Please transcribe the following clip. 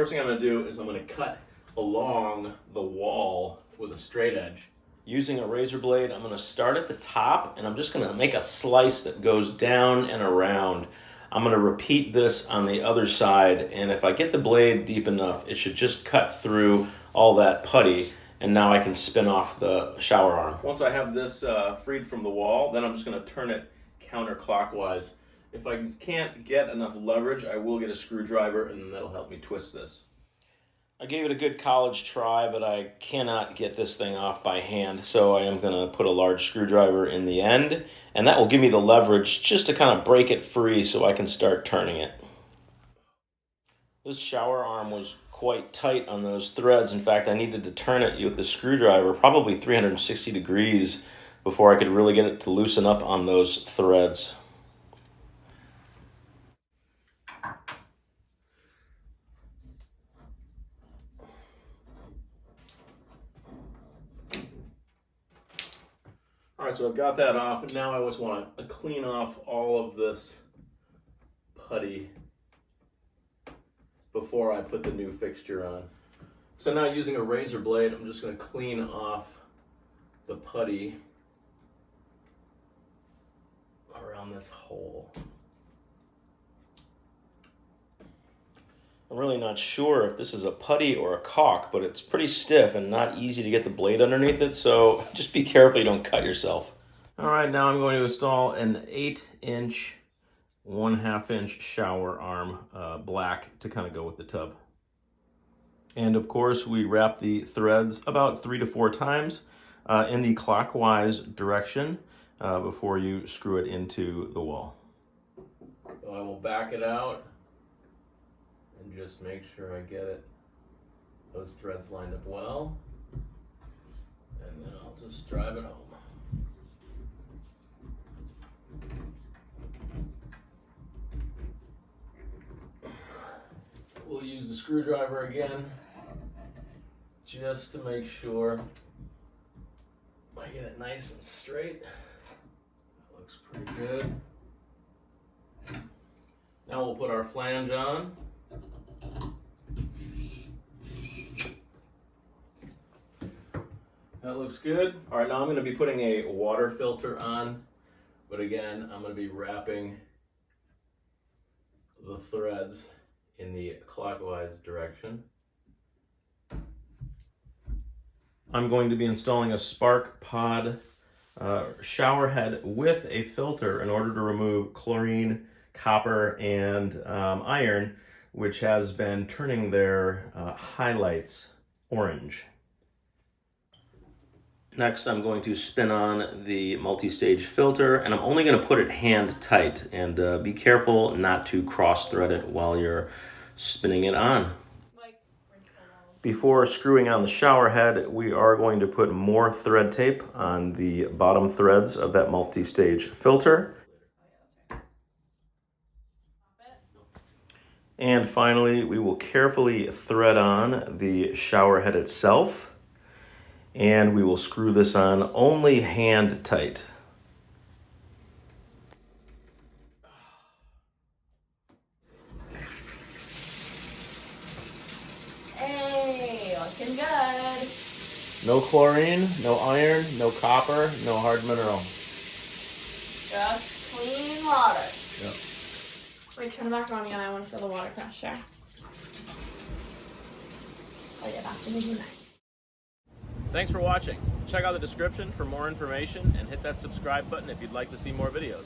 First thing I'm going to do is I'm going to cut along the wall with a straight edge. Using a razor blade, I'm going to start at the top and I'm just going to make a slice that goes down and around. I'm going to repeat this on the other side, and if I get the blade deep enough, it should just cut through all that putty, and now I can spin off the shower arm. Once I have this freed from the wall, then I'm just going to turn it counterclockwise. If I can't get enough leverage, I will get a screwdriver, and then that'll help me twist this. I gave it a good college try, but I cannot get this thing off by hand, so I am going to put a large screwdriver in the end, and that will give me the leverage just to kind of break it free so I can start turning it. This shower arm was quite tight on those threads. In fact, I needed to turn it with the screwdriver probably 360 degrees before I could really get it to loosen up on those threads. All right, so I've got that off, and now I just want to clean off all of this putty before I put the new fixture on. So now, using a razor blade, I'm just going to clean off the putty around this hole. I'm really not sure if this is a putty or a caulk, but it's pretty stiff and not easy to get the blade underneath it, so just be careful you don't cut yourself. All right, now I'm going to install an 8-inch, 1/2-inch shower arm, black, to kind of go with the tub. And of course, we wrap the threads about 3 to 4 times in the clockwise direction before you screw it into the wall. So I will back it out and just make sure I get those threads lined up well, and then I'll just drive it home. We'll use the screwdriver again just to make sure I get it nice and straight. That looks pretty good. Now we'll put our flange on. That looks good. All right, now I'm going to be putting a water filter on, but again, I'm going to be wrapping the threads in the clockwise direction. I'm going to be installing a spark pod shower head with a filter in order to remove chlorine, copper, and iron, which has been turning their highlights orange. Next, I'm going to spin on the multi-stage filter, and I'm only going to put it hand tight, and be careful not to cross thread it while you're spinning it on. Before screwing on the shower head, we are going to put more thread tape on the bottom threads of that multi-stage filter. And finally, we will carefully thread on the shower head itself, and we will screw this on only hand tight. Hey, looking good. No chlorine, no iron, no copper, no hard mineral. Just clean water. Yep. Wait, turn it back on again. I want to feel the water pressure. Oh yeah, back to the night. Thanks for watching. Check out the description for more information and hit that subscribe button if you'd like to see more videos.